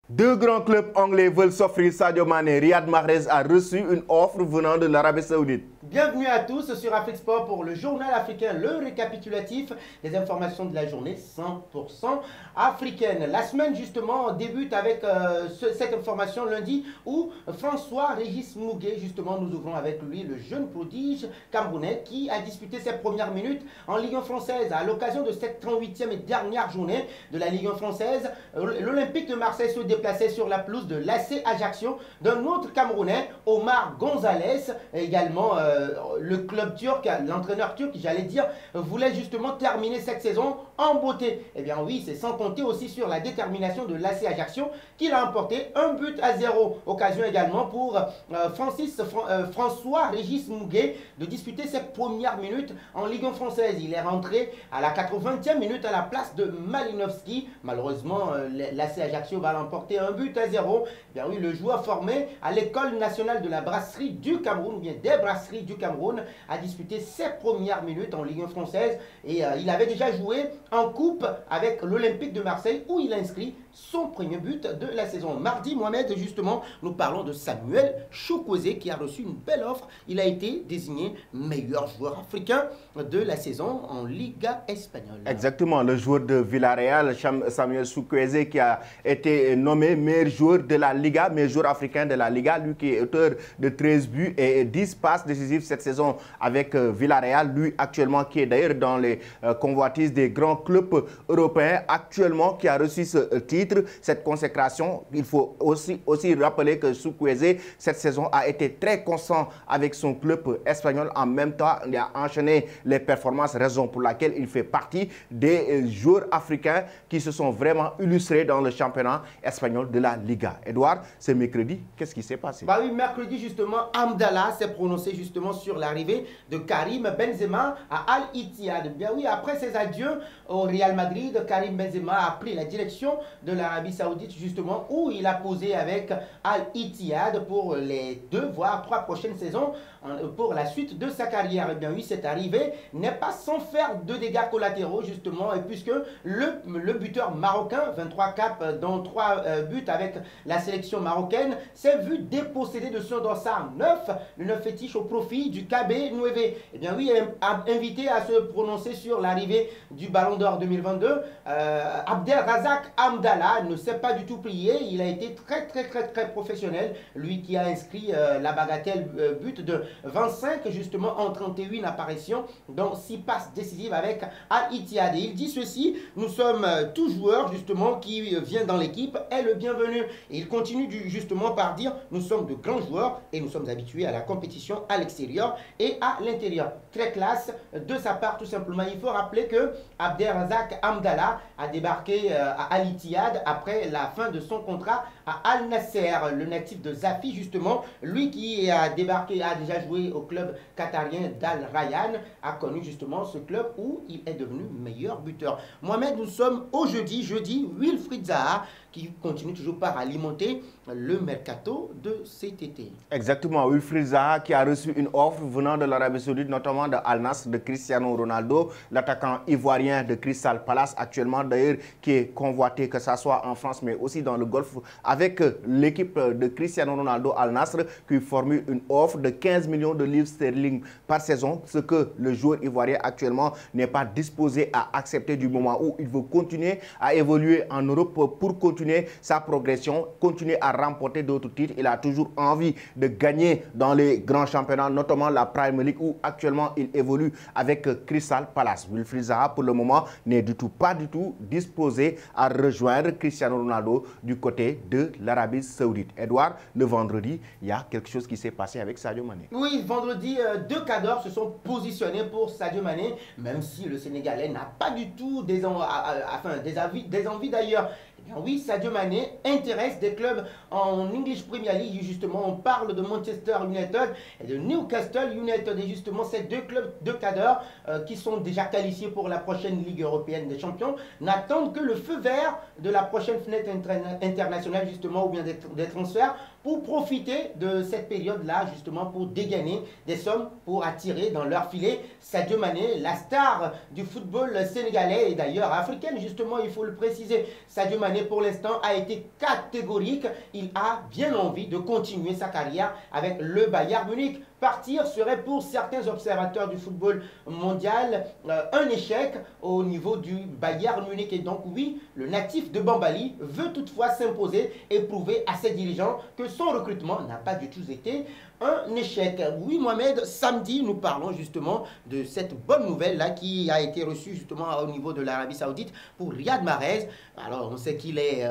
Deux grands clubs anglais veulent s'offrir Sadio Mané. Riyad Mahrez a reçu une offre venant de l'Arabie Saoudite. Bienvenue à tous sur Afrique Sport pour le journal africain, le récapitulatif des informations de la journée 100% africaine. La semaine justement débute avec cette information lundi où François-Régis Mouguet, justement nous ouvrons avec lui le jeune prodige camerounais qui a disputé ses premières minutes en Ligue 1 française. À l'occasion de cette 38e et dernière journée de la Ligue 1 française, l'Olympique de Marseille se déplaçait sur la pelouse de l'AC Ajaccio d'un autre Camerounais, Omar Gonzalez, également le club turc, l'entraîneur turc, j'allais dire, voulait justement terminer cette saison en beauté. Eh bien oui, c'est sans compter aussi sur la détermination de l'AC Ajaccio qui l'a emporté 1-0. Occasion également pour François-Régis Mouguet de disputer ses premières minutes en Ligue 1 française. Il est rentré à la 80e minute à la place de Malinowski. Malheureusement, l'AC Ajaccio va l'emporter 1-0. Eh bien oui, le joueur formé à l'école nationale de la brasserie du Cameroun, ou bien des brasseries du Cameroun, a disputé ses premières minutes en Ligue 1 française et il avait déjà joué en coupe avec l'Olympique de Marseille où il a inscrit son premier but de la saison. Mardi, Mohamed, justement, nous parlons de Samuel Chukwueze qui a reçu une belle offre. Il a été désigné meilleur joueur africain de la saison en Liga espagnole. Exactement, le joueur de Villarreal, Samuel Chukwueze, qui a été nommé meilleur joueur de la Liga, meilleur joueur africain de la Liga, lui qui est auteur de 13 buts et 10 passes décisives cette saison avec Villarreal, lui actuellement qui est d'ailleurs dans les convoitises des grands clubs européens, actuellement qui a reçu ce titre, cette consécration. Il faut aussi rappeler que Chukwueze cette saison a été très constant avec son club espagnol. En même temps, il a enchaîné les performances, raison pour laquelle il fait partie des joueurs africains qui se sont vraiment illustrés dans le championnat espagnol de la Liga. Edouard, c'est mercredi, qu'est-ce qui s'est passé? Bah oui, mercredi justement, Amdallah s'est prononcé justement sur l'arrivée de Karim Benzema à Al-Ittihad. Bien oui, après ses adieux au Real Madrid, Karim Benzema a pris la direction de l'Arabie Saoudite justement où il a posé avec Al-Ittihad pour les 2 voire 3 prochaines saisons pour la suite de sa carrière. Et bien oui, cette arrivée n'est pas sans faire de dégâts collatéraux justement, et puisque le buteur marocain, 23 caps dont 3 buts avec la sélection marocaine, s'est vu dépossédé de son dossard 9, le 9 fétiche au profit du KB Nueve. Et bien oui, invité à se prononcer sur l'arrivée du Ballon d'Or 2022, Abdelrazak Amdallah ne s'est pas du tout plié. Il a été très professionnel, lui qui a inscrit la bagatelle but de 25 justement en 31 apparitions, dont 6 passes décisives avec Al-Ittihad. Et il dit ceci: nous sommes tout joueur justement qui vient dans l'équipe est le bienvenu. Et il continue justement par dire: nous sommes de grands joueurs et nous sommes habitués à la compétition à l'extérieur et à l'intérieur. Très classe de sa part tout simplement. Il faut rappeler que Abdelrazak Amdallah a débarqué à Al-Ittihad après la fin de son contrat à Al Nasser, le natif de Zafi justement, lui qui a débarqué, a déjà joué au club qatarien d'Al Rayyan, a connu justement ce club où il est devenu meilleur buteur. Mohamed, nous sommes au jeudi Wilfried Zaha qui continue toujours par alimenter le mercato de cet été. Exactement, Wilfried Zaha qui a reçu une offre venant de l'Arabie Saoudite, notamment de Al Nassr, de Cristiano Ronaldo, l'attaquant ivoirien de Crystal Palace actuellement d'ailleurs, qui est convoité que ce soit en France mais aussi dans le Golfe, avec l'équipe de Cristiano Ronaldo Al Nassr qui formule une offre de 15 millions de livres sterling par saison, ce que le joueur ivoirien actuellement n'est pas disposé à accepter du moment où il veut continuer à évoluer en Europe pour continuer sa progression, continuer à remporter d'autres titres. Il a toujours envie de gagner dans les grands championnats, notamment la Premier League où actuellement il évolue avec Crystal Palace. Wilfried Zaha pour le moment n'est pas du tout disposé à rejoindre Cristiano Ronaldo du côté de l'Arabie Saoudite. Edouard, le vendredi, il y a quelque chose qui s'est passé avec Sadio Mané. Oui, vendredi, 2 cadors se sont positionnés pour Sadio Mané, même si le Sénégalais n'a pas du tout des envies d'ailleurs. Oui, Sadio Mané intéresse des clubs en English Premier League. Justement, on parle de Manchester United et de Newcastle United. Et justement, ces 2 clubs de cadres qui sont déjà qualifiés pour la prochaine Ligue européenne des champions n'attendent que le feu vert de la prochaine fenêtre internationale, justement, ou bien des transferts, pour profiter de cette période-là, justement, pour dégainer des sommes, pour attirer dans leur filet Sadio Mané, la star du football sénégalais et d'ailleurs africaine, justement, il faut le préciser. Sadio Mané Mané, pour l'instant, a été catégorique. Il a bien envie de continuer sa carrière avec le Bayern Munich. Partir serait pour certains observateurs du football mondial un échec au niveau du Bayern Munich. Et donc oui, le natif de Bambali veut toutefois s'imposer et prouver à ses dirigeants que son recrutement n'a pas du tout été un échec. Oui, Mohamed, samedi, nous parlons justement de cette bonne nouvelle-là qui a été reçue justement au niveau de l'Arabie Saoudite pour Riyad Mahrez. Alors, on sait qu'il est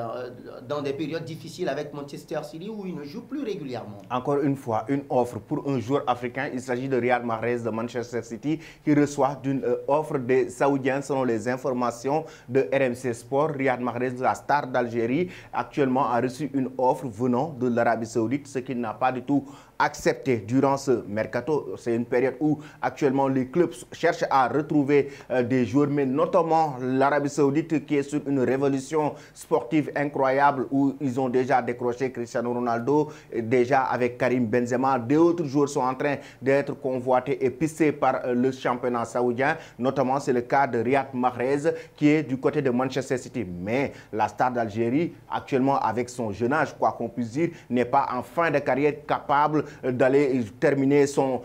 dans des périodes difficiles avec Manchester City où il ne joue plus régulièrement. Encore une fois, une offre pour un joueur africain. Il s'agit de Riyad Mahrez de Manchester City qui reçoit d'une offre des Saoudiens selon les informations de RMC Sport. Riyad Mahrez, la star d'Algérie, actuellement a reçu une offre venant de l'Arabie Saoudite, ce qu'il n'a pas du tout accepté durant ce mercato. C'est une période où actuellement les clubs cherchent à retrouver des joueurs, mais notamment l'Arabie Saoudite qui est sur une révolution sportive incroyable où ils ont déjà décroché Cristiano Ronaldo, déjà avec Karim Benzema. D'autres joueurs sont en train d'être convoités et pistés par le championnat saoudien. Notamment, c'est le cas de Riyad Mahrez qui est du côté de Manchester City. Mais la star d'Algérie, actuellement avec son jeune âge, quoi qu'on puisse dire, n'est pas en fin de carrière capable d'aller terminer son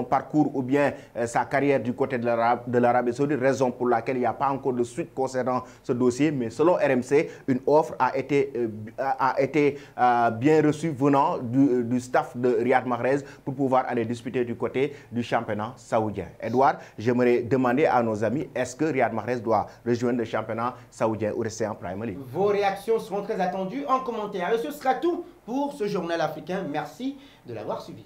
parcours ou bien sa carrière du côté de l'Arabie Saoudite, raison pour laquelle il n'y a pas encore de suite concernant ce dossier. Mais selon RMC, une offre a été bien reçue venant du staff de Riyad Mahrez pour pouvoir aller disputer du côté du championnat saoudien. Edouard, j'aimerais demander à nos amis, est-ce que Riyad Mahrez doit rejoindre le championnat saoudien ou rester en Premier League? Vos réactions seront très attendues en commentaire. Et ce sera tout pour ce journal africain. Merci de l'avoir suivi.